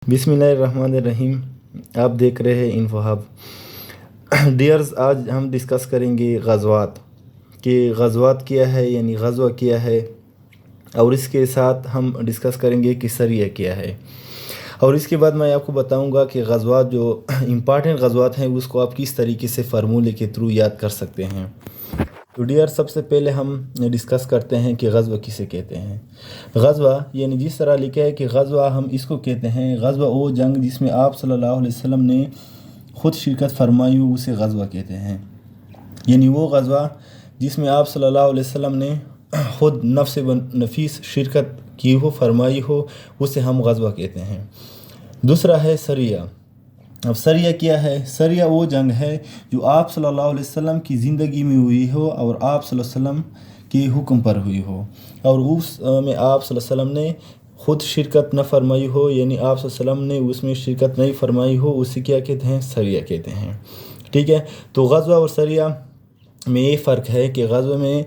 बिस्मिल्लाहिर्रहमानिर्रहीम। आप देख रहे हैं इन्फो हब। डियर्स, आज हम डिस्कस करेंगे ग़ज़वात कि ग़ज़वात क्या है, यानी ग़ज़वा क्या है, और इसके साथ हम डिस्कस करेंगे कि सरिया क्या है। और इसके बाद मैं आपको बताऊंगा कि ग़ज़वात जो इम्पॉर्टेंट ग़ज़वात हैं उसको आप किस तरीके से फ़ार्मूले के थ्रू याद कर सकते हैं। तो डियर, सबसे पहले हम डिस्कस करते हैं कि ग़ज़वा किसे कहते हैं। ग़ज़वा यानी जिस तरह लिखा है कि ग़ज़वा हम इसको कहते हैं, ग़ज़वा वो जंग जिसमें आप सल्लल्लाहु अलैहि वसल्लम ने ख़ुद शिरकत फरमाई हो उसे ग़ज़वा कहते हैं। यानी वो ग़ज़वा जिसमें आप सल्लल्लाहु अलैहि वसल्लम ने ख़ुद नफ्स नफीस शिरकत की हो, फरमाई हो, उसे हम ग़ज़वा कहते हैं। दूसरा है सरिया। अब सरिया क्या है? सरिया वो जंग है जो आप सल्लल्लाहु अलैहि वसल्लम की ज़िंदगी में हुई हो और आप सल्लल्लाहु अलैहि वसल्लम के हुक्म पर हुई हो, और उस में आप सल्लल्लाहु अलैहि वसल्लम ने ख़ुद शिरकत न फरमाई हो, यानी आप सल्लल्लाहु अलैहि वसल्लम ने उसमें शिरकत नहीं फरमाई हो, उसे क्या कहते हैं? सरिया कहते हैं। ठीक है। तो ग़ज़वा और सरिया में ये फ़र्क है कि ग़ज़वा में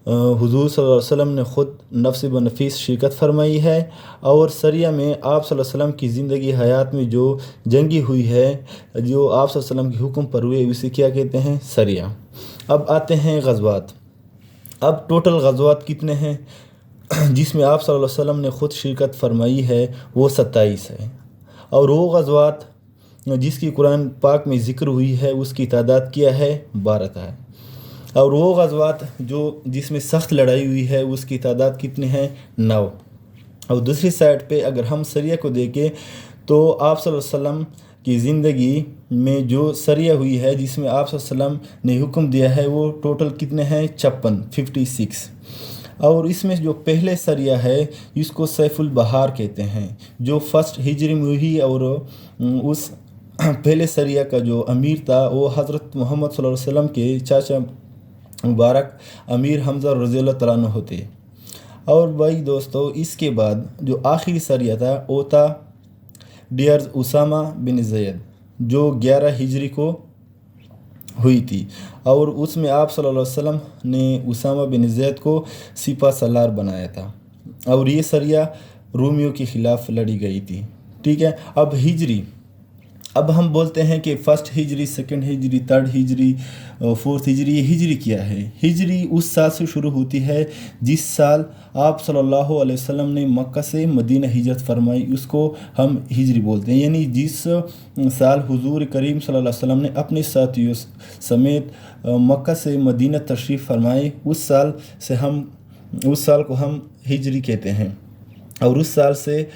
हुज़ूर सल्लल्लाहु अलैहि वसल्लम ने ख़ुद नफ्स ब नफीस शिरकत फरमाई है, और सरिया में आप सल्लल्लाहु अलैहि वसल्लम की ज़िंदगी हयात में जो जंगी हुई है, जो आप सल्लल्लाहु अलैहि वसल्लम के हुक्म पर हुए, उसे क्या कहते हैं? सरिया। अब आते हैं ग़ज़वात। अब टोटल ग़ज़वात कितने हैं जिसमें आप सल्लल्लाहु अलैहि वसल्लम ने ख़ुद शिरकत फरमाई है? वो 27 है। और वो ग़ज़वात जिसकी कुरान पाक में ज़िक्र हुई है उसकी तादाद क्या है? 12 है। और वो ग़ज़वात जो जिसमें सख्त लड़ाई हुई है उसकी तादाद कितनी है? 9। और दूसरी साइड पे अगर हम सरिया को देखें तो आप सल्लल्लाहु अलैहि वसल्लम की ज़िंदगी में जो सरिया हुई है जिसमें आप सल्लल्लाहु अलैहि वसल्लम ने हुक्म दिया है वो टोटल कितने हैं? 56। और इसमें जो पहले सरिया है इसको सैफुल बहार कहते हैं, जो फर्स्ट हिजरी में हुई, और उस पहले सरिया का जो अमीर था वो हज़रत मोहम्मद सल्लल्लाहु अलैहि वसल्लम के चाचा मुबारक अमीर हमज़ा रज़ियल्लाहु तआला अन्हु थे। और भाई दोस्तों, इसके बाद जो आखिरी सरिया था वो था डियर्स उसामा बिन ज़ैद, जो 11 हिजरी को हुई थी, और उसमें आप सल्लल्लाहु अलैहि वसल्लम ने उसामा बिन ज़ैद को सिपा सलार बनाया था, और ये सरिया रोमियो के ख़िलाफ़ लड़ी गई थी। ठीक है। अब हिजरी, अब हम बोलते हैं कि फर्स्ट हिजरी, सेकंड हिजरी, थर्ड हिजरी, फोर्थ हिजरी। ये हिजरी क्या है? हिजरी उस साल से शुरू होती है जिस साल आप सल्लल्लाहु अलैहि वसल्लम ने मक्का से मदीना हिजरत फरमाई, उसको हम हिजरी बोलते हैं। यानी जिस साल हुजूर करीम सल्लल्लाहु अलैहि वसल्लम ने अपने साथियों समेत मक्का से मदीना तशरीफ़ फरमाई, उस साल को हम हिजरी कहते हैं। और उस साल से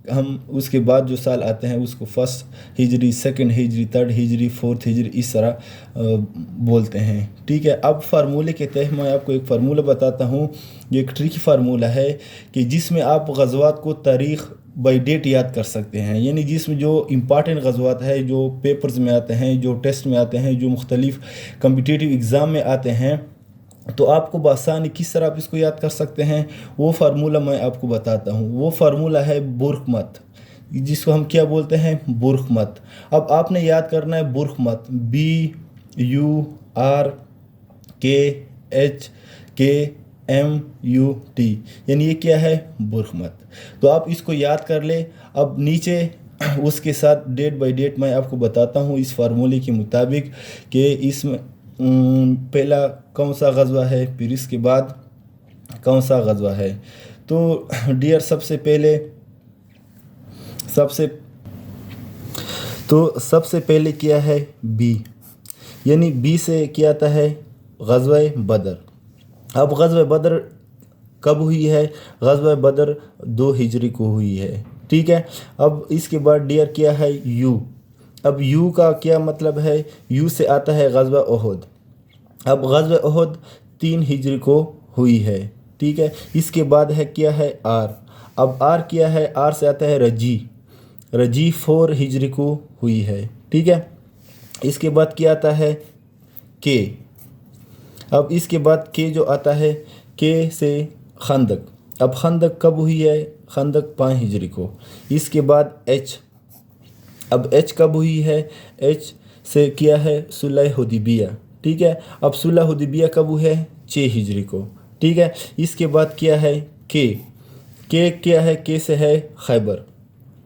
हम उसके बाद जो साल आते हैं उसको फर्स्ट हिजरी, सेकंड हिजरी, थर्ड हिजरी, फोर्थ हिजरी, इस तरह बोलते हैं। ठीक है। अब फार्मूले के तहत मैं आपको एक फ़ार्मूला बताता हूँ। ये एक ट्रिकी फार्मूला है कि जिसमें आप ग़ज़वात को तारीख़ बाई डेट याद कर सकते हैं। यानी जिसमें जो इम्पॉर्टेंट ग़ज़वात है, जो पेपर्स में आते हैं, जो टेस्ट में आते हैं, जो मुख्तलिफ़ कम्पिटिटिव एग्ज़ाम में आते हैं, तो आपको बआसानी किस तरह आप इसको याद कर सकते हैं, वो फार्मूला मैं आपको बताता हूँ। वो फार्मूला है बुरक़मत, जिसको हम क्या बोलते हैं? बुरक़मत। अब आपने याद करना है बुरक़मत, BURKHKMUT, यानी ये क्या है? बुरक़मत। तो आप इसको याद कर ले। अब नीचे उसके साथ डेट बाई डेट मैं आपको बताता हूँ इस फार्मूले के मुताबिक कि इसमें पहला कौन सा ग़ज़वा है, फिर इसके बाद कौन सा ग़ज़वा है। तो डियर, सबसे पहले क्या है? बी, यानी बी से क्या आता है? ग़ज़वा बदर। अब ग़ज़वा बदर कब हुई है? ग़ज़वा बदर 2 हिजरी को हुई है। ठीक है। अब इसके बाद डियर क्या है? यू। अब यू का क्या मतलब है? यू से आता है ग़ज़वा ओहद। अब ग़ज़वा ओहद 3 हिजरी को हुई है। ठीक है। इसके बाद है क्या है? आर। अब आर क्या है? आर से आता है रजी 4 हिजरी को हुई है। ठीक है। इसके बाद क्या आता है? के। अब इसके बाद के जो आता है, के से खंदक। अब खंदक कब हुई है? खंदक 5 हिजरी को। इसके बाद एच। अब एच कब हुई है? एच से क्या है? सुलह हुदैबिया। ठीक है। अब सुलह हुदैबिया कब हुई है? 6 हिजरी को। ठीक है। इसके बाद क्या है? के क्या है? के से है खैबर।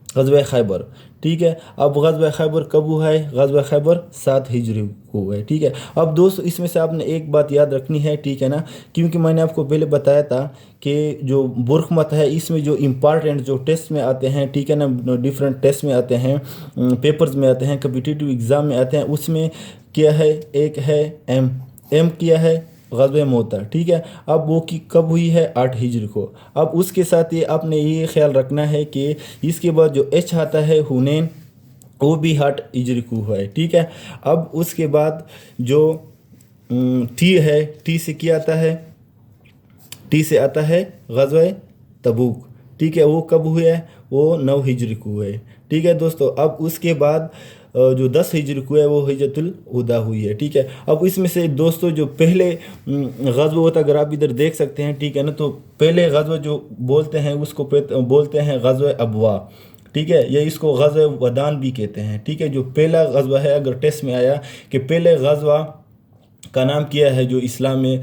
غزوہ خیبر، ٹھیک ہے۔ اب غزوہ خیبر کب ہوا ہے؟ غزوہ خیبر 7 ہجری کو ہوا ہے، ٹھیک ہے۔ اب دوستو اس میں سے آپ نے ایک بات یاد رکھنی ہے، ٹھیک ہے نا، کیونکہ میں نے آپ کو پہلے بتایا تھا کہ جو برق مت ہے اس میں جو امپارٹنٹ جو ٹیسٹ میں آتے ہیں، ٹھیک ہے نا، ڈفرینٹ ٹیسٹ میں آتے ہیں، پیپرز میں آتے ہیں، کمپٹیٹیو ایگزام میں آتے ہیں، اس میں کیا ہے، ایک ہے ایم کیا ہے غزوہ موتا، ٹھیک ہے۔ اب وہ کی کب ہوئی ہے؟ 8 ہجری کو۔ اب اس کے ساتھ یہ آپ نے یہ خیال رکھنا ہے کہ اس کے بعد جو ایچ آتا ہے ہنین، وہ بھی 8 ہجری کو ہوا ہے، ٹھیک ہے۔ اب اس کے بعد جو ٹی ہے، ٹی سے کیا آتا ہے؟ ٹی سے آتا ہے غزوہ تبوک، ٹھیک ہے۔ وہ کب ہوئے ہے؟ وہ 9 ہجری کو ہوئے، ٹھیک ہے دوستو۔ اب اس کے بعد جو 10 ہجری کو ہے وہ حجۃ الوداع ہوئی ہے، ٹھیک ہے۔ اب اس میں سے دوستو جو پہلے غزوہ ہوتا، اگر آپ ادھر دیکھ سکتے ہیں، ٹھیک ہے نا، تو پہلے غزوہ جو بولتے ہیں اس کو بولتے ہیں غزوہ ابوا، ٹھیک ہے، یا اس کو غزوہ ودان بھی کہتے ہیں، ٹھیک ہے۔ جو پہلا غزوہ ہے، اگر ٹیسٹ میں آیا کہ پہلے غزوہ کا نام کیا ہے جو اسلام میں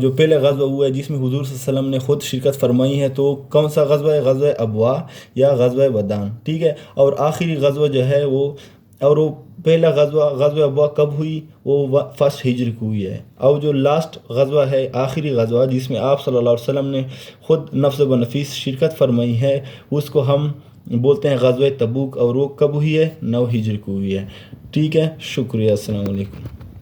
جو پہلے غزوہ ہوا ہے جس میں حضور صلی اللہ علیہ وسلم نے خود شرکت فرمائی ہے، تو کون سا غزوہ ہے؟ غزوہ ابوا یا غزوہ ودان، ٹھیک ہے۔ اور آخری غزوہ جو ہے وہ پہلا غزوہ ابوا کب ہوئی؟ وہ 1 ہجری کو ہوئی ہے۔ اور جو لاسٹ غزوہ ہے، آخری غزوہ جس میں آپ صلی اللہ علیہ وسلم نے خود نفس و نفیس شرکت فرمائی ہے، اس کو ہم بولتے ہیں غزوہ تبوک، اور وہ کب ہوئی ہے؟ 9 ہجری کو ہوئی ہے، ٹھیک ہے۔ شکریہ، السلام علیکم۔